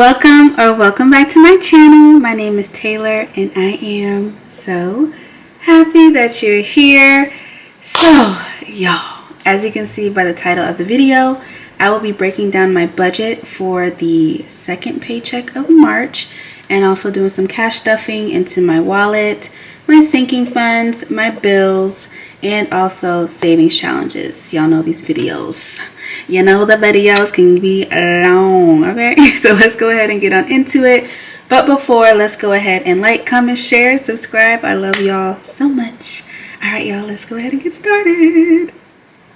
Welcome back to my channel. My name is Taylor and I am so happy that you're here. So y'all, as you can see by the title of the video, I will be breaking down my budget for the second paycheck of March and also doing some cash stuffing into my wallet, my sinking funds, my bills, and also savings challenges. Y'all know these videos. You know the videos can be long, okay? So let's go ahead and get on into it. But before, let's go ahead and like, comment, share, subscribe. I love y'all so much. All right, y'all, let's go ahead and get started.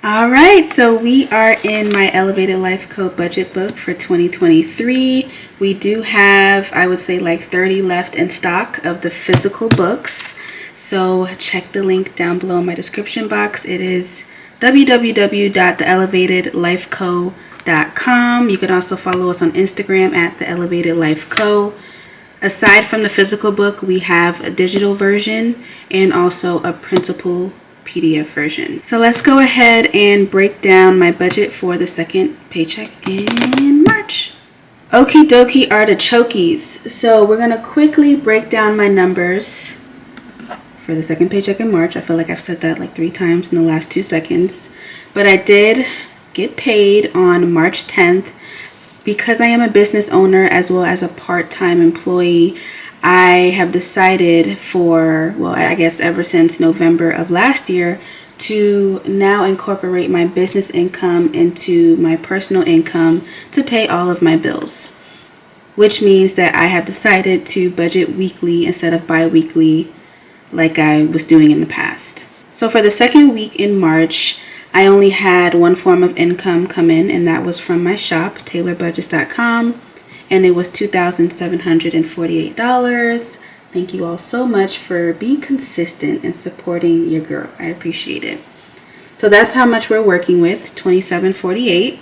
All right, so we are in my Elevated Life Code budget book for 2023. We do have, I would say, like 30 left in stock of the physical books. So check the link down below in my description box. It is www.theelevatedlifeco.com. You can also follow us on Instagram at The Elevated Life Co. Aside from the physical book, we have a digital version and also a printable PDF version. So let's go ahead and break down my budget for the second paycheck in March. Okie dokie artichokes. So we're going to quickly break down my numbers for the second paycheck in March. I feel like I've said that like 3 times in the last 2 seconds. But I did get paid on March 10th. Because I am a business owner as well as a part-time employee, I have decided for, well, I guess ever since November of last year, to now incorporate my business income into my personal income to pay all of my bills. Which means that I have decided to budget weekly instead of bi-weekly like I was doing in the past. So for the second week in March, I only had one form of income come in, and that was from my shop, Taylorbudgets.com, and it was $2,748. Thank you all so much for being consistent and supporting your girl. I appreciate it. So that's how much we're working with, $2,748.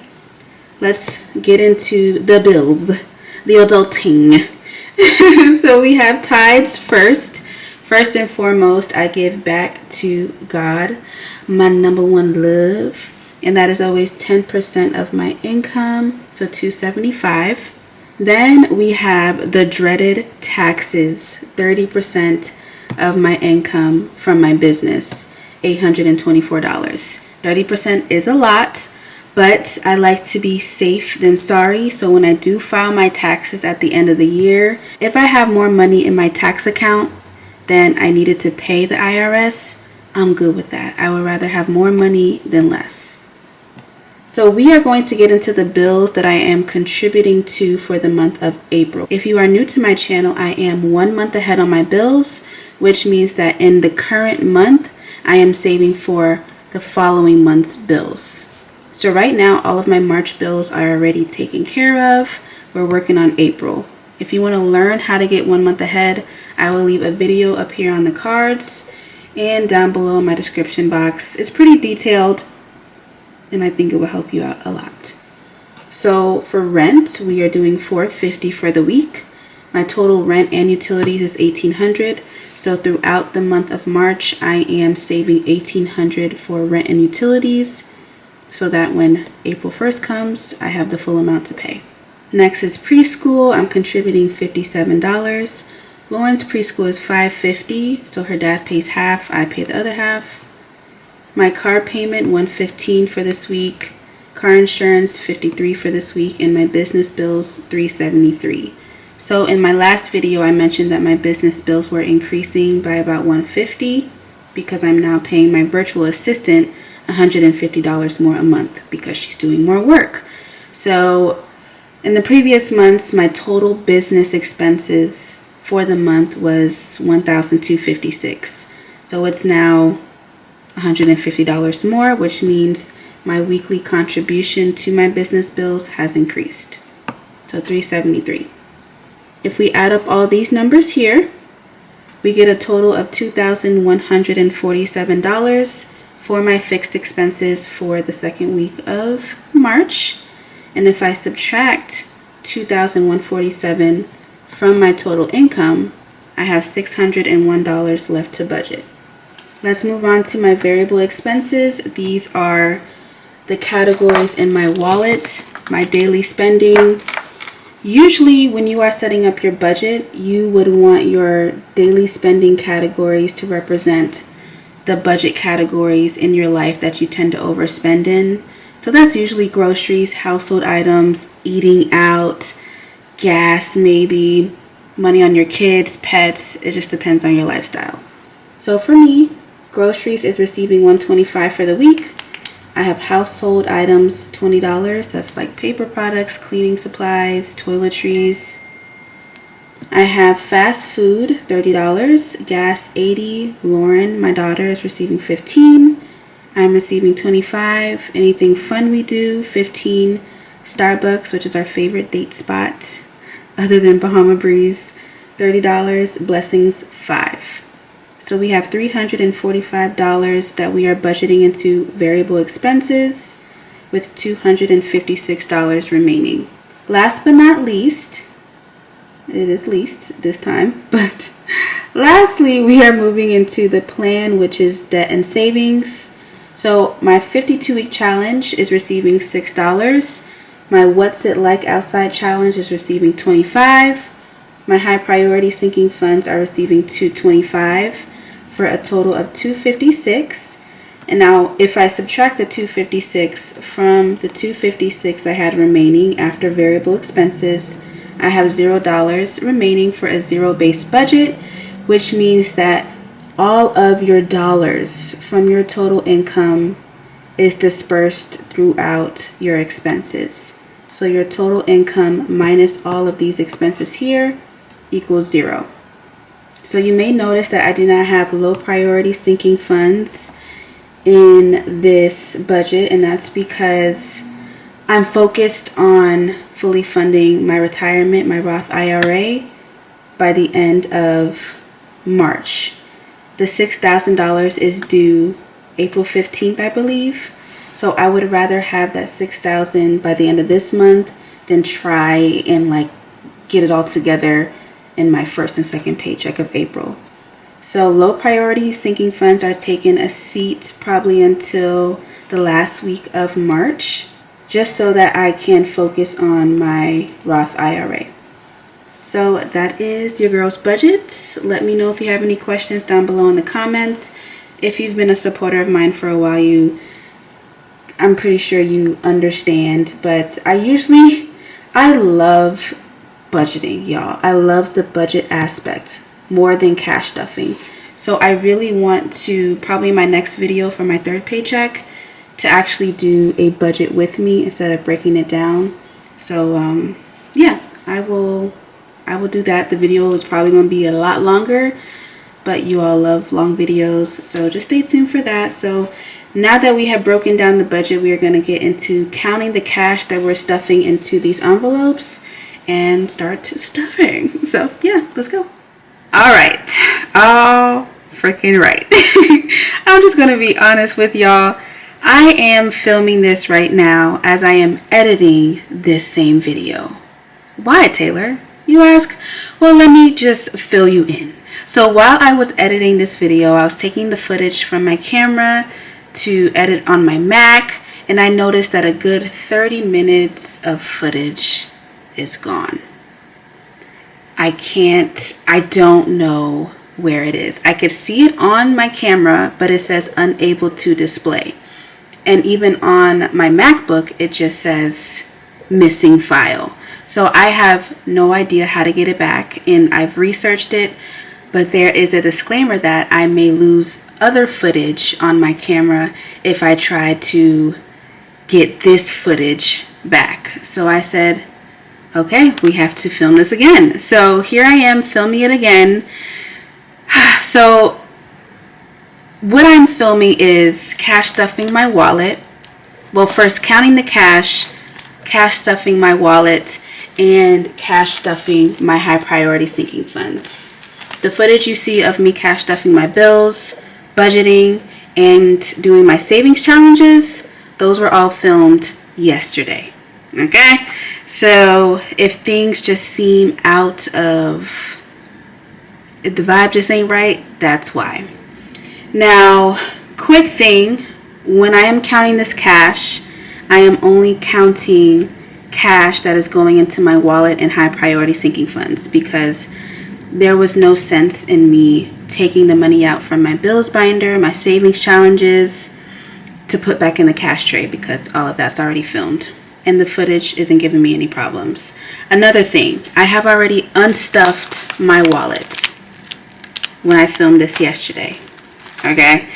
Let's get into the bills, the adulting. So we have tithes first. First and foremost, I give back to God, my number one love, and that is always 10% of my income, so $275. Then we have the dreaded taxes, 30% of my income from my business, $824. 30% is a lot, but I like to be safe than sorry. So when I do file my taxes at the end of the year, if I have more money in my tax account than I needed to pay the IRS, I'm good with that. I would rather have more money than less. So we are going to get into the bills that I am contributing to for the month of April. If you are new to my channel, I am 1 month ahead on my bills, which means that in the current month, I am saving for the following month's bills. So right now, all of my March bills are already taken care of. We're working on April. If you want to learn how to get 1 month ahead, I will leave a video up here on the cards and down below in my description box. It's pretty detailed and I think it will help you out a lot. So for rent, we are doing $450 for the week. My total rent and utilities is $1,800. So throughout the month of March, I am saving $1,800 for rent and utilities so that when April 1st comes, I have the full amount to pay. Next is preschool. I'm contributing $57. Lauren's preschool is $550, so her dad pays half, I pay the other half. My car payment, $115 for this week. Car insurance, $53 for this week, and my business bills, $373. So in my last video, I mentioned that my business bills were increasing by about $150 because I'm now paying my virtual assistant $150 more a month because she's doing more work. So in the previous months, my total business expenses for the month was $1,256. So it's now $150 more, which means my weekly contribution to my business bills has increased. So $373. If we add up all these numbers here, we get a total of $2,147 for my fixed expenses for the second week of March. And if I subtract $2,147 from my total income, I have $601 left to budget. Let's move on to my variable expenses. These are the categories in my wallet, my daily spending, Usually when you are setting up your budget, you would want your daily spending categories to represent the budget categories in your life that you tend to overspend in. So that's usually groceries, household items, eating out, gas maybe, money on your kids, pets. It just depends on your lifestyle. So for me, groceries is receiving $125 for the week. I have household items, $20. That's like paper products, cleaning supplies, toiletries. I have fast food, $30. Gas, $80. Lauren, my daughter, is receiving $15. I'm receiving $25. Anything fun we do, $15. Starbucks, which is our favorite date spot, other than Bahama Breeze, $30. Blessings, $5. So we have $345 that we are budgeting into variable expenses, with $256 remaining. Last but not least, it is least this time, but lastly, we are moving into the plan, which is debt and savings. So my 52-week challenge is receiving $6. My What's It Like Outside challenge is receiving $25. My high priority sinking funds are receiving $225. For a total of $256. And now if I subtract the $256 from the $256 I had remaining after variable expenses, I have $0 remaining for a zero-based budget, which means that all of your dollars from your total income is dispersed throughout your expenses. So your total income minus all of these expenses here equals 0. So you may notice that I do not have low priority sinking funds in this budget, and that's because I'm focused on fully funding my retirement, my Roth IRA, by the end of March. The $6,000 is due April 15th, I believe. So I would rather have that $6,000 by the end of this month than try and get it all together in my first and second paycheck of April. So low priority sinking funds are taking a seat probably until the last week of March, just so that I can focus on my Roth IRA. So that is your girl's budgets. Let me know if you have any questions down below in the comments. If you've been a supporter of mine for a while, I'm pretty sure you understand, but I love budgeting, y'all. I love the budget aspect more than cash stuffing. So I really want to, probably in my next video for my third paycheck, to actually do a budget with me instead of breaking it down. So yeah, I will do that. The video is probably going to be a lot longer, but you all love long videos, so just stay tuned for that. So now that we have broken down the budget, we are going to get into counting the cash that we're stuffing into these envelopes and start stuffing. So yeah, let's go. All right. All freaking right. I'm just going to be honest with y'all. I am filming this right now as I am editing this same video. Why, Taylor? You ask? Well, let me just fill you in. So while I was editing this video, I was taking the footage from my camera to edit on my Mac, and I noticed that a good 30 minutes of footage is gone. I don't know where it is. I could see it on my camera, but it says unable to display. And even on my MacBook, it just says missing file. So I have no idea how to get it back, and I've researched it, but there is a disclaimer that I may lose other footage on my camera if I try to get this footage back. So I said, okay, we have to film this again. So here I am filming it again. So what I'm filming is cash stuffing my wallet. Well, first counting the cash stuffing my wallet, and cash stuffing my high priority sinking funds. The footage you see of me cash stuffing my bills, budgeting, and doing my savings challenges, those were all filmed yesterday. Okay? So if things just seem out of, if the vibe just ain't right, that's why. Now, quick thing, when I am counting this cash, I am only counting cash that is going into my wallet and high priority sinking funds, because there was no sense in me taking the money out from my bills binder, my savings challenges, to put back in the cash tray, because all of that's already filmed and the footage isn't giving me any problems. Another thing, I have already unstuffed my wallet when I filmed this yesterday. Okay,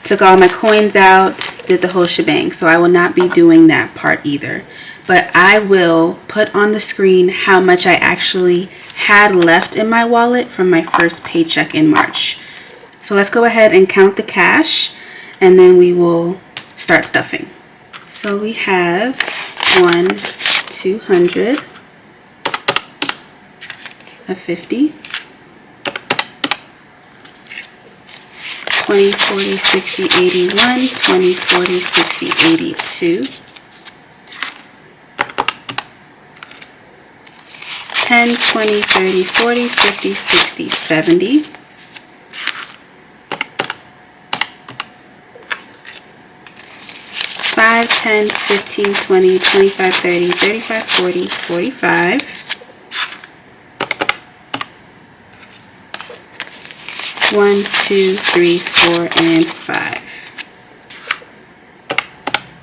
took all my coins out, did the whole shebang, so I will not be doing that part either. But I will put on the screen how much I actually had left in my wallet from my first paycheck in March. So let's go ahead and count the cash, and then we will start stuffing. So we have 200, a 50, 20, 40, 60, 81, 20, 40, 60, 82, 10, 20, 30, 40, 50, 60, 70, 5, 10, 15, 20, 25, 30, 35, 40, 45, 1, 2, 3, 4, and 5.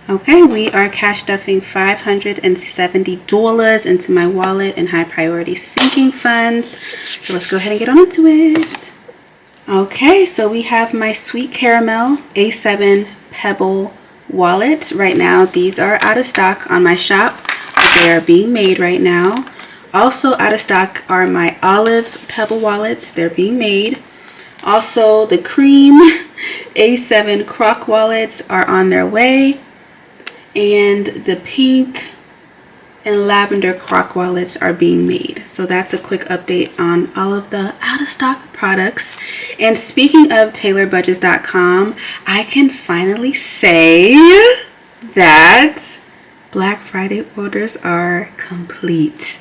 Okay, we are cash stuffing $570 into my wallet and high priority sinking funds. So let's go ahead and get on into it. Okay, so we have my Sweet Caramel A7 Pebble wallet. Right now, these are out of stock on my shop, but they are being made right now. Also out of stock are my Olive Pebble wallets. They're being made. Also, the Cream A7 Croc wallets are on their way. And the Pink and Lavender Croc wallets are being made. So that's a quick update on all of the out of stock products. And speaking of Taylorbudgets.com, I can finally say that Black Friday orders are complete.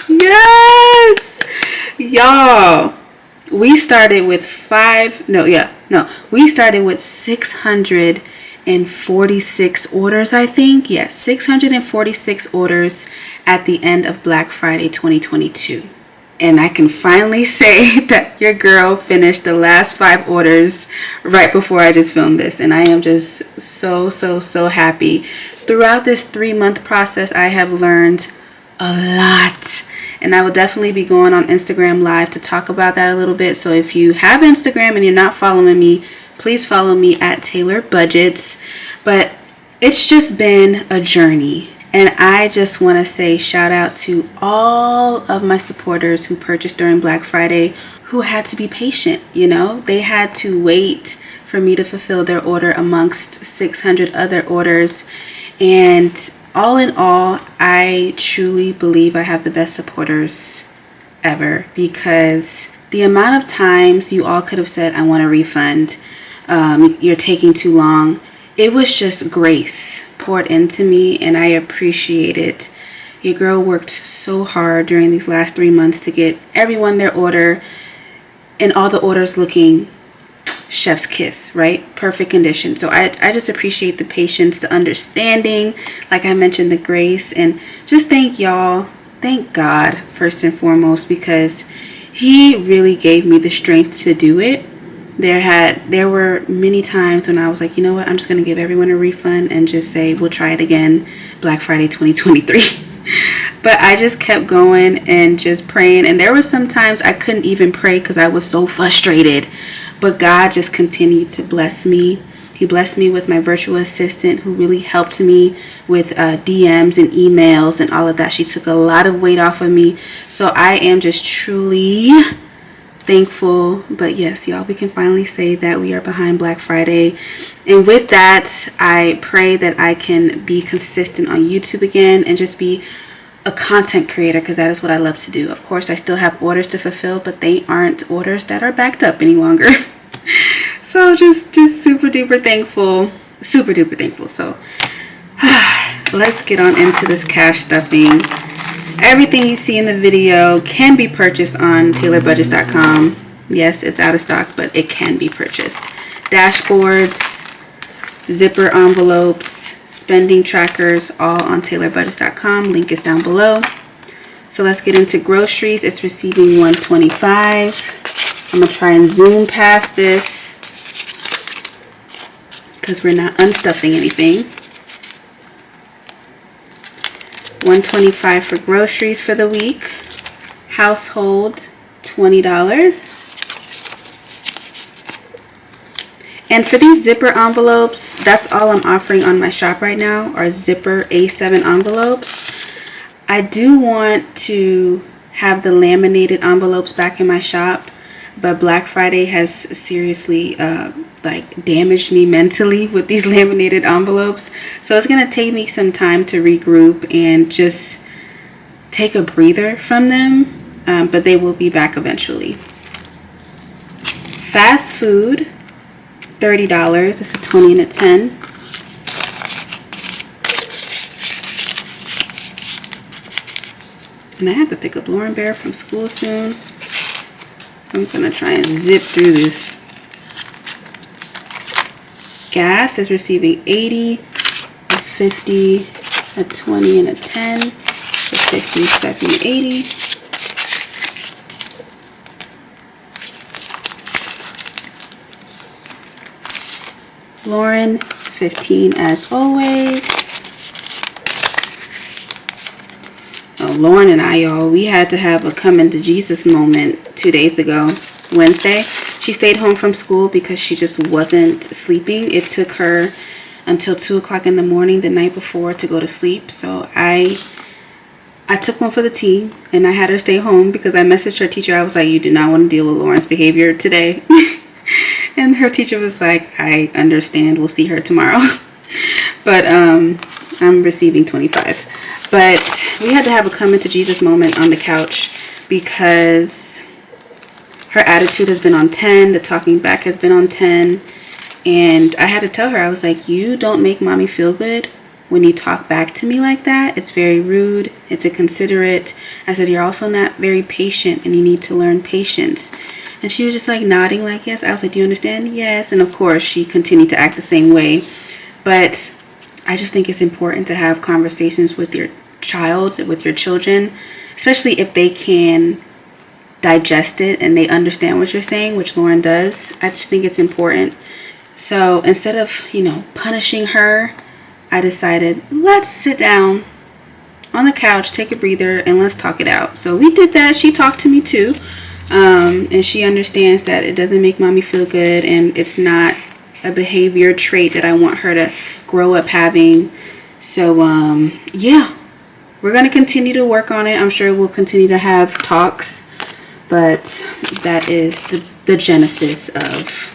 Yes! Y'all, we started with 646 orders, I think. Yes, 646 orders at the end of Black Friday 2022. And I can finally say that your girl finished the last 5 orders right before I just filmed this. And I am just so happy. Throughout this 3-month process, I have learned a lot. And I will definitely be going on Instagram Live to talk about that a little bit. So if you have Instagram and you're not following me, please follow me at Taylorbudgets. But it's just been a journey. And I just want to say shout out to all of my supporters who purchased during Black Friday, who had to be patient. You know, they had to wait for me to fulfill their order amongst 600 other orders. And all in all, I truly believe I have the best supporters ever, because the amount of times you all could have said, I want a refund, you're taking too long. It was just grace poured into me, and I appreciate it. Your girl worked so hard during these last 3 months to get everyone their order, and all the orders looking chef's kiss, right? Perfect condition. So I just appreciate the patience, the understanding, like I mentioned, the grace, and just thank y'all. Thank God, first and foremost, because He really gave me the strength to do it. There were many times when I was like, you know what, I'm just going to give everyone a refund and just say, we'll try it again Black Friday 2023. But I just kept going and just praying. And there were some times I couldn't even pray because I was so frustrated. But God just continued to bless me. He blessed me with my virtual assistant, who really helped me with DMs and emails and all of that. She took a lot of weight off of me. So I am just truly thankful. But yes, y'all, we can finally say that we are behind Black Friday. And with that, I pray that I can be consistent on YouTube again and just be a content creator, because that is what I love to do. Of course, I still have orders to fulfill, but they aren't orders that are backed up any longer. So just super duper thankful. So let's get on into this cash stuffing. Everything you see in the video can be purchased on Taylorbudgets.com. Yes, it's out of stock, but it can be purchased. Dashboards, zipper envelopes, spending trackers, all on Taylorbudgets.com. Link is down below. So let's get into groceries. It's receiving $125. I'm going to try and zoom past this because we're not unstuffing anything. $125 for groceries for the week. Household, $20. And for these zipper envelopes, that's all I'm offering on my shop right now, are zipper A7 envelopes. I do want to have the laminated envelopes back in my shop, but Black Friday has seriously like damaged me mentally with these laminated envelopes. So it's gonna take me some time to regroup and just take a breather from them, but they will be back eventually. Fast food, $30. It's a 20 and a 10. And I have to pick up Lauren Bear from school soon, so I'm gonna try and zip through this. Gas is receiving 80, a 50, a 20 and a 10, a 50, 70, 80. Lauren, 15 as always. Oh, Lauren and I, y'all, we had to have a come into Jesus moment 2 days ago, Wednesday. She stayed home from school because she just wasn't sleeping. It took her until 2 o'clock in the morning the night before to go to sleep. So I took one for the team and I had her stay home because I messaged her teacher. I was like, you do not want to deal with Lauren's behavior today. And her teacher was like, I understand, we'll see her tomorrow. But I'm receiving 25. But we had to have a come into Jesus moment on the couch because her attitude has been on 10. The talking back has been on 10. And I had to tell her, I was like, you don't make mommy feel good when you talk back to me like that. It's very rude. It's inconsiderate. I said, you're also not very patient and you need to learn patience. And she was just like nodding like yes. I was like, do you understand? Yes. And of course she continued to act the same way. But I just think it's important to have conversations with your child, with your children, especially if they can digest it and they understand what you're saying, which Lauren does. I just think it's important. So instead of, punishing her, I decided, let's sit down on the couch, take a breather, and let's talk it out. So we did that. She talked to me too. And she understands that it doesn't make mommy feel good and it's not a behavior trait that I want her to grow up having. So yeah, we're going to continue to work on it. I'm sure we'll continue to have talks, but that is the genesis of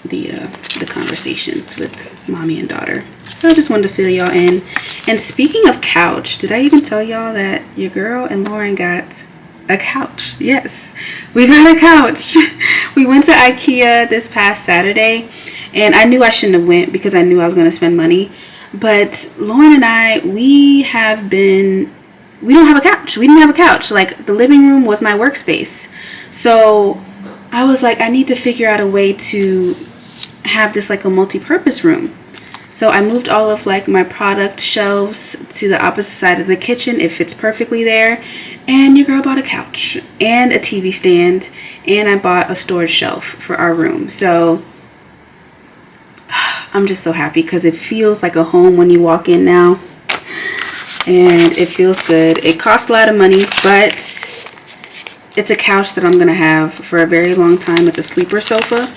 the conversations with mommy and daughter. So I just wanted to fill y'all in. And speaking of couch, did I even tell y'all that your girl and Lauren got a couch? Yes, we got a couch. We went to IKEA this past Saturday and I knew I shouldn't have went because I knew I was going to spend money. But Lauren and I, we don't have a couch. We didn't have a couch. Like, the living room was my workspace. So I was like, I need to figure out a way to have this like a multi-purpose room. So I moved all of like my product shelves to the opposite side of the kitchen. It fits perfectly there. And your girl bought a couch and a TV stand, and I bought a storage shelf for our room. So I'm just so happy because it feels like a home when you walk in now, and it feels good. It costs a lot of money, but it's a couch that I'm gonna have for a very long time. It's a sleeper sofa.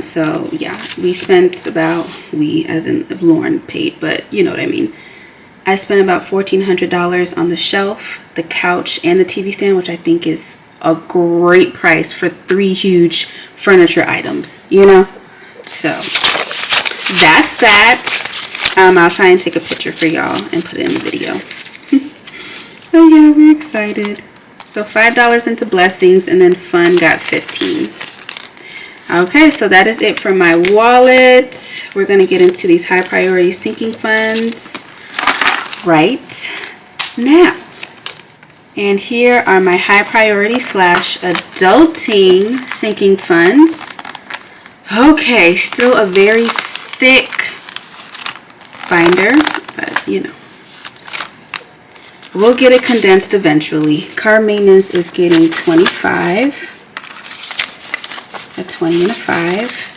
So yeah, we spent as in Lauren paid, but you know what I mean. I spent about $1,400 on the shelf, the couch, and the TV stand, which I think is a great price for 3 huge furniture items, So that's that. I'll try and take a picture for y'all and put it in the video. Oh yeah, we're excited. So $5 into blessings, and then fun got 15. Okay, so that is it for my wallet. We're going to get into these high priority sinking funds right now. And here are my high priority / adulting sinking funds. Okay, still a very thick binder, but you know, we'll get it condensed eventually. Car maintenance is getting 25, a 20 and a 5.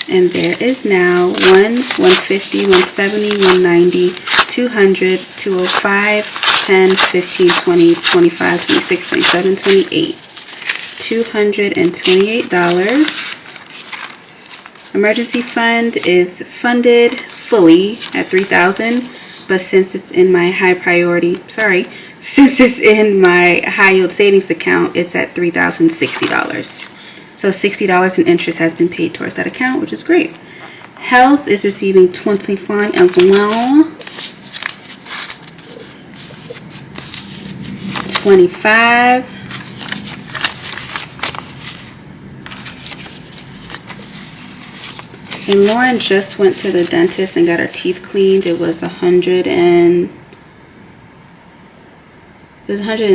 And there is now 1, 150, 170, 190, 200, 205, 10, 15, 20, 25, 26, 27, 28. $228. Emergency fund is funded fully at $3,000, but since it's in my since it's in my high yield savings account, it's at $3,060. So $60 in interest has been paid towards that account, which is great. Health is receiving 25 as well. 25. And Lauren just went to the dentist and got her teeth cleaned. It was 100 and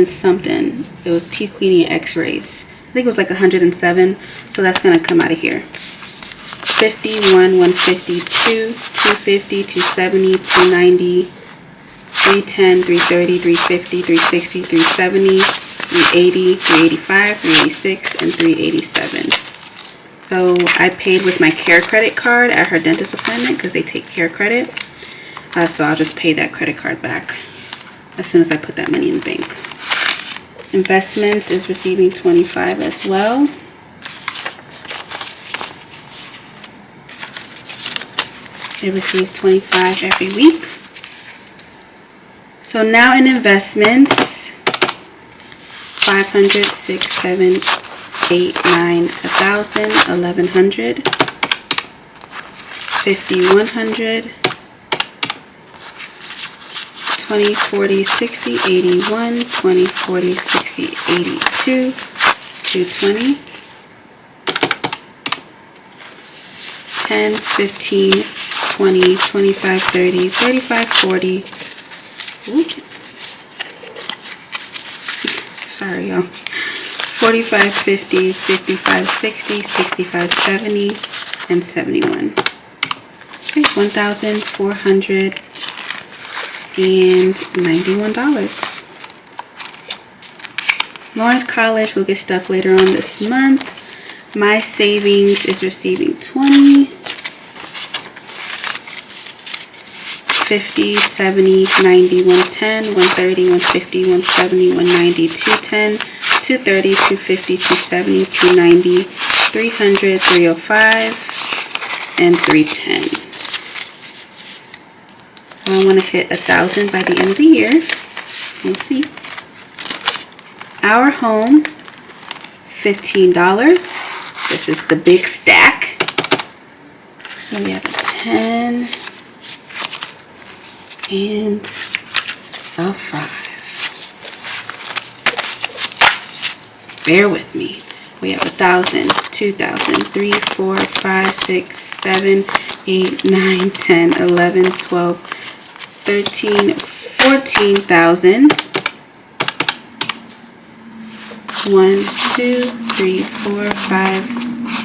something. It was teeth cleaning and x-rays. I think it was like 107, so that's gonna come out of here. 51, 152, 250, 270, 290, 310, 330, 350, 360, 370, 380, 385, 386, and 387. So I paid with my care credit card at her dentist appointment because they take care credit. So I'll just pay that credit card back as soon as I put that money in the bank. Investments is receiving 25 as well. It receives 25 every week. So now in investments, 500, 6, 7, 8, 9, 1,000, 1,100, 50, 100, 20, 40, 60, 81, 20, 40, 60, 82, 220, 10, 15, 20, 25, 30, 35, 40. Oops. Sorry, y'all. 45, 50, 55, 60, 65, 70, and 71. Okay, $1,491. Lauren's college will get stuff later on this month. My savings is receiving 20, 50, 70, 90, 110, 130, 150, 170, 190, 210, 230, 250, 270, 290, 300, 305, and 310. So I want to hit 1,000 by the end of the year. We'll see. Our home, $15. This is the big stack. So we have a 10 and a 5. Bear with me. We have 1,000, 2,000, 3, 4, 5, 6, 7, 8, 9, 10, 11, 12, 13, 14,000. 1, 2, 3, 4, 5,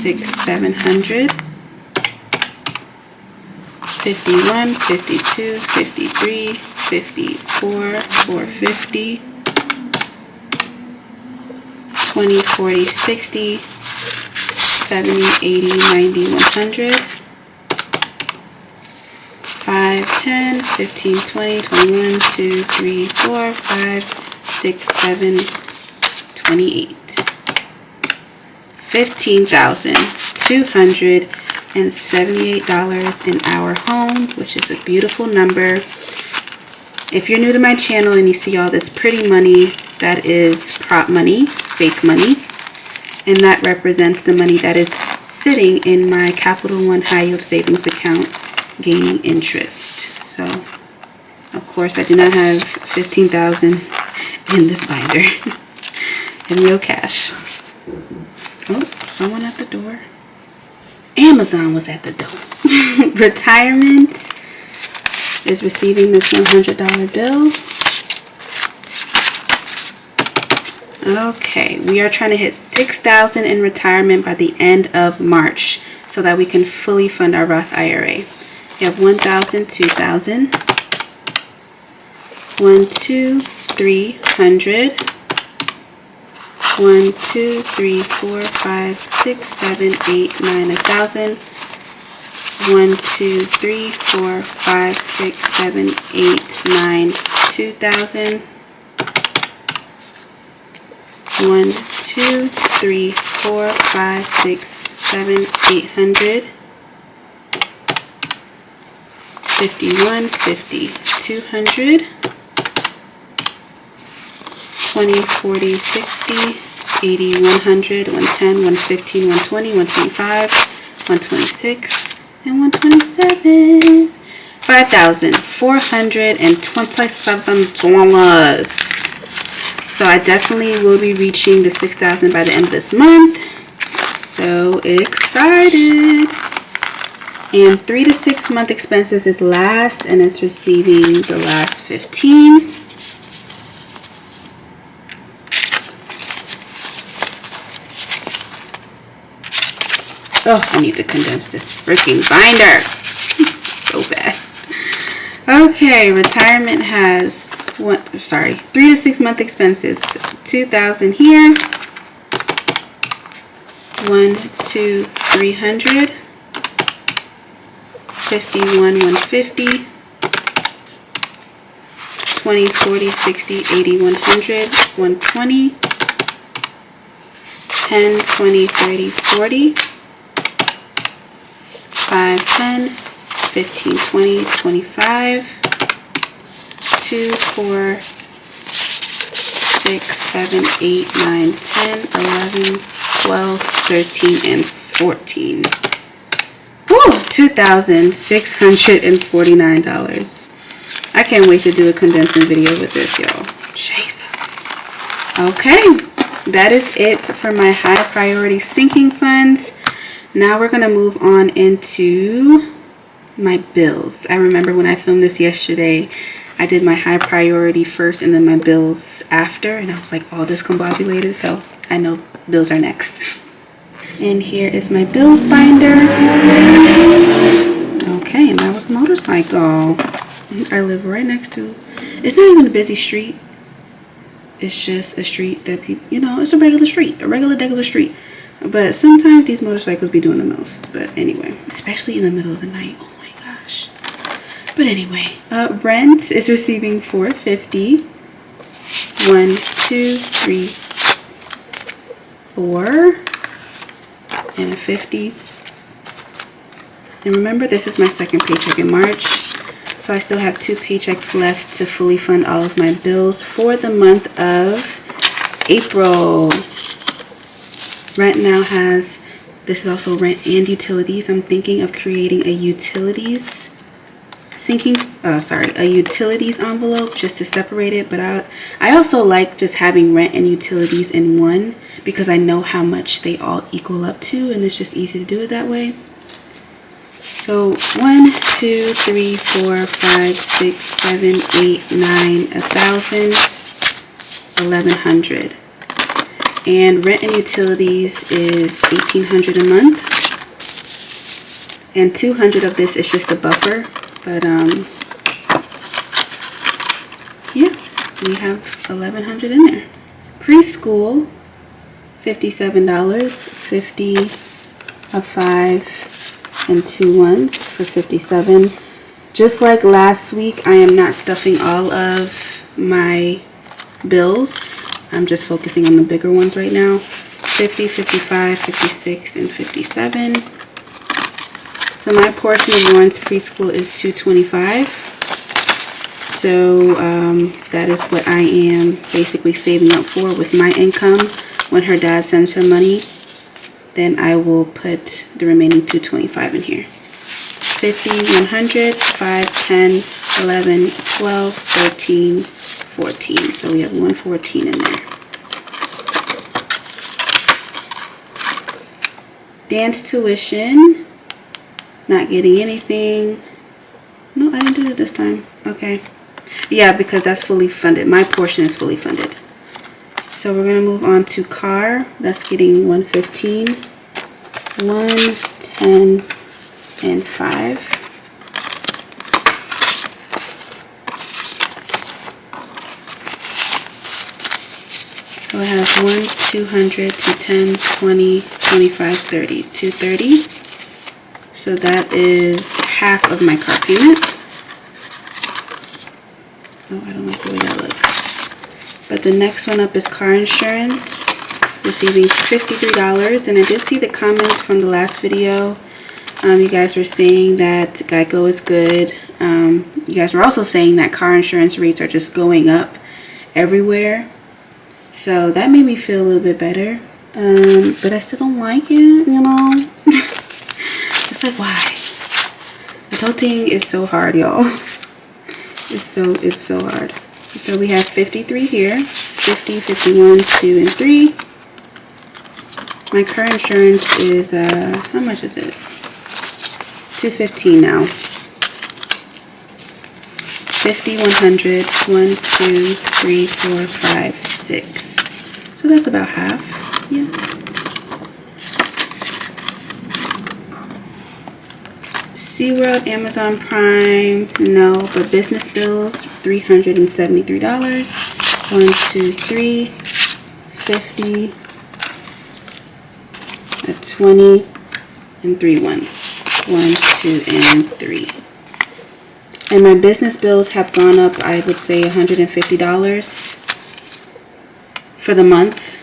6, 700. 51, 52, 53, 54, 450. 20, 40, 60, 70, 80, 90, 100. 5, 10, 15, 20, 21, 2, 3, 4, 5, 6, 7, 28. $15,278 in our home, which is a beautiful number. If you're new to my channel and you see all this pretty money, that is prop money, fake money, and that represents the money that is sitting in my Capital One high yield savings account gaining interest. So of course I do not have 15,000 in this binder in real cash. Oh, someone at the door. Amazon was at the door. Retirement is receiving this $100 bill. Okay, we are trying to hit 6,000 in retirement by the end of March. so that we can fully fund our Roth IRA. We have 1,000, 2,000, 1, 2, 300, 1, 2, 3, 4, 5, 6, 7, 8, 9, 1,000, 1, 2, 3, 4, 5, 6, 7, 8, 9, 2,000, 1, 2, 3, 4, 5, 6, 7, 800, 51, 50, 200, 20, 40, 60, 80, 100, 110, 115, 120, 125, 126, and 127. $5,427. So I definitely will be reaching the 6,000 by the end of this month. So excited. And 3 to 6 month expenses is last, and it's receiving the last 15. Oh, I need to condense this freaking binder. So bad. Okay, retirement has 3 to 6 month expenses. 2,000 here. 1, 2, 300. 51, 150. 20, 40, 60, 80, 100, 120. 10, 20, 30, 40. 5, 10, 15, 20, 25, 2, 4, 6, 7, 8, 9, 10, 11, 12, 13, and 14. Woo! $2,649. I can't wait to do a condensing video with this, y'all. Jesus. Okay, that is it for my high priority sinking funds. Now we're going to move on into my bills. I remember when I filmed this yesterday, I did my high priority first and then my bills after. And I was like all discombobulated. So I know bills are next. And here is my bills binder. Okay, and that was a motorcycle. I live right next to. It's not even a busy street. It's just a street that people, you know, it's a regular street. A regular street. But sometimes these motorcycles be doing the most. But anyway, especially in the middle of the night. Oh my gosh. But anyway, rent is receiving $450. 1, 2, 3, 4, and a 50. And remember, this is my second paycheck in March. So I still have 2 paychecks left to fully fund all of my bills for the month of April. Rent now has, this is also rent and utilities. I'm thinking of creating a utilities a utilities envelope just to separate it. But I also like just having rent and utilities in one because I know how much they all equal up to, and it's just easy to do it that way. So 1, 2, 3, 4, 5, 6, 7, 8, 9, 1,000, 1,100. And rent and utilities is $1,800 a month. And 200 of this is just a buffer. But yeah, we have 1,100 in there. Preschool, $57, 50 of 5 and 2 ones for $57. Just like last week, I am not stuffing all of my bills. I'm just focusing on the bigger ones right now. 50, 55, 56, and 57. So my portion of Lauren's preschool is $225. So that is what I am basically saving up for with my income. When her dad sends her money, then I will put the remaining $225 in here. 50, 100, 5, 10, 11, 12, 13, 14. So we have 114 in there. Dance tuition. Not getting anything. No, I didn't do it this time. Okay. Yeah, because that's fully funded. My portion is fully funded. So we're going to move on to car. That's getting 115. 110. 10, and 5. So I have 1, 200, 210, 20, 25, 30, 230. So that is half of my car payment. Oh, I don't like the way that looks. But the next one up is car insurance, receiving $53. And I did see the comments from the last video. You guys were saying that Geico is good. You guys were also saying that car insurance rates are just going up everywhere. So that made me feel a little bit better. But I still don't like it, you know. It's like, why? Adulting is so hard, y'all. It's so hard. So we have 53 here. 50, 51, 2, and 3. My car insurance is, how much is it? $215 now. 50, 100, 1, 2, 3, 4, 5, 6. So that's about half. Yeah. SeaWorld, Amazon Prime, no, but business bills, $373. 1, 2, 3, 50, 20, and 3 ones. 1, 2, and 3. And my business bills have gone up, I would say $150 for the month.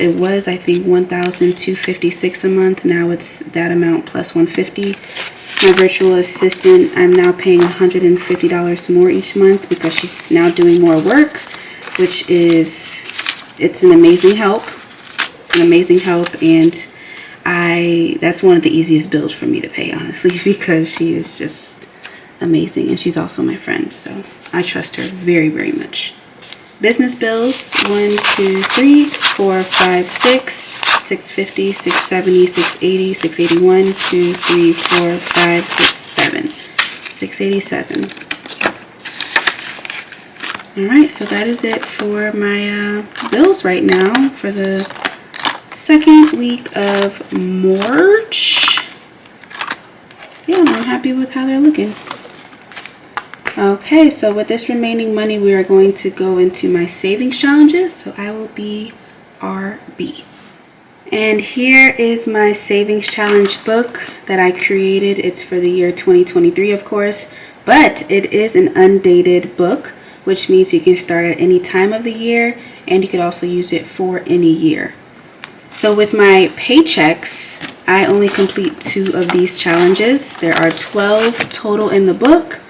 It was, I think, $1,256 a month. Now it's that amount plus $150. My virtual assistant, I'm now paying $150 more each month because she's now doing more work, which is, it's an amazing help. It's an amazing help, and that's one of the easiest bills for me to pay, honestly, because she is just amazing, and she's also my friend, so I trust her very, very much. Business bills, 1, 2, 3, 4, 5, 6, 650, 670, 680, 681, 2, 3, 4, 5, 6, 7, 687. All right, so that is it for my bills right now for the second week of March. Yeah, I'm happy with how they're looking. Okay, so with this remaining money, we are going to go into my savings challenges. So I will be RB. And here is my savings challenge book that I created. It's for the year 2023, of course, but it is an undated book, which means you can start at any time of the year, and you could also use it for any year. So with my paychecks, I only complete 2 of these challenges. There are 12 total in the book,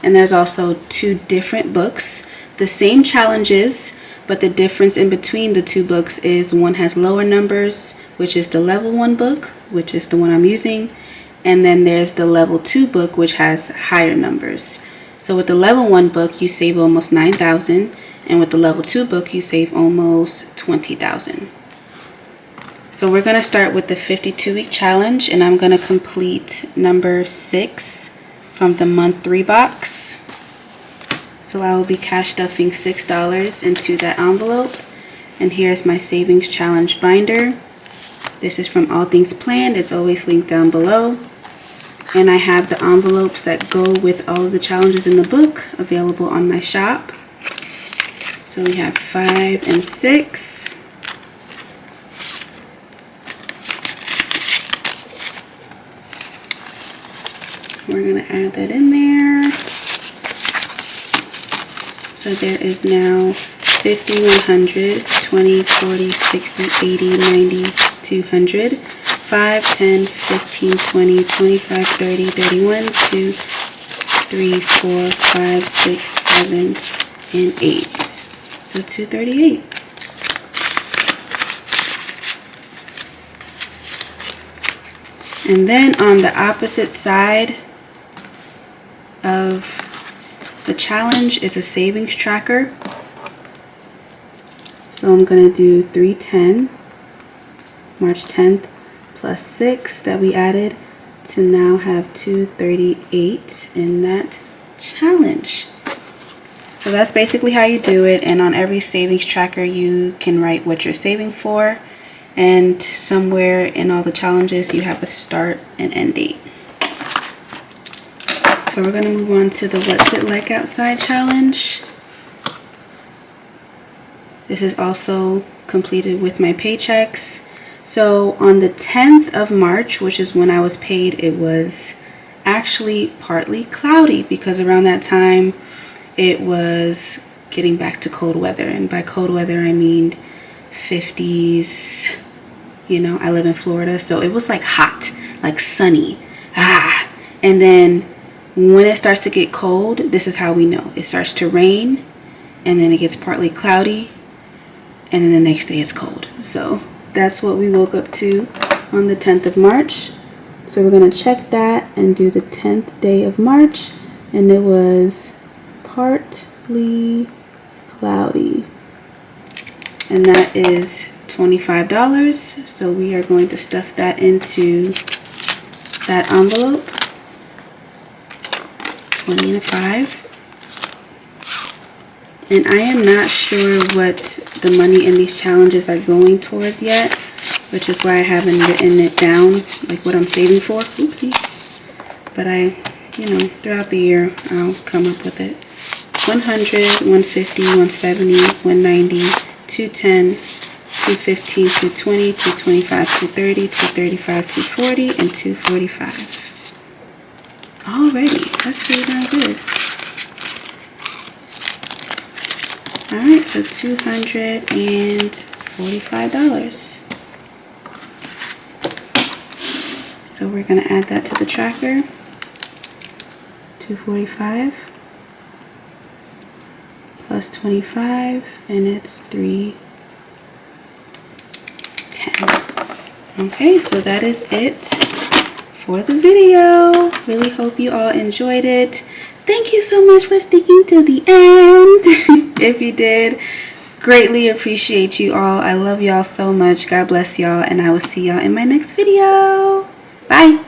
and there's also 2 different books, the same challenges, but the difference in between the 2 books is one has lower numbers, which is the level 1 book, which is the one I'm using, and then there's the level 2 book, which has higher numbers. So with the level 1 book, you save almost $9,000, and with the level 2 book, you save almost $20,000. So we're going to start with the 52-week challenge, and I'm going to complete number 6 from the month 3 box. So I will be cash stuffing $6 into that envelope. And here's my savings challenge binder. This is from All Things Planned. It's always linked down below. And I have the envelopes that go with all of the challenges in the book available on my shop. So we have 5 and 6. We're going to add that in there. So there is now 50, 100, 20, 40, 60, 80, 90, 200, 5, 10, 15, 20, 25, 30, 31, 2, 3, 4, 5, 6, 7, and 8. So 238. And then on the opposite side of the challenge is a savings tracker. So I'm going to do 310, March 10th, plus 6 that we added to now have 238 in that challenge. So that's basically how you do it. And on every savings tracker, you can write what you're saving for. and somewhere in all the challenges you have a start and end date. So we're going to move on to the What's It Like Outside challenge. This is also completed with my paychecks. So on the 10th of March, which is when I was paid, it was actually partly cloudy because around that time it was getting back to cold weather. And by cold weather, I mean 50s. You know, I live in Florida, so it was like hot, like sunny. And then when it starts to get cold, this is how we know. It starts to rain, and then it gets partly cloudy, and then the next day it's cold. So that's what we woke up to on the 10th of March. So we're going to check that and do the 10th day of March, and it was partly cloudy. And that is $25. So we are going to stuff that into that envelope. 20 and a 5. And I am not sure what the money in these challenges are going towards yet, which is why I haven't written it down, like what I'm saving for. Oopsie. But you know, throughout the year, I'll come up with it. 100, 150, 170, 190, 210, 215, 220, 225, 230, 235, 240, and 245. Already, that's pretty darn good. Alright, so $245. So we're going to add that to the tracker. 245 plus 25, and it's 310. Okay, so that is it for the video. Really hope you all enjoyed it. Thank you so much for sticking to the end. If you did, greatly appreciate you all. I love y'all so much. God bless y'all, and I will see y'all in my next video. Bye.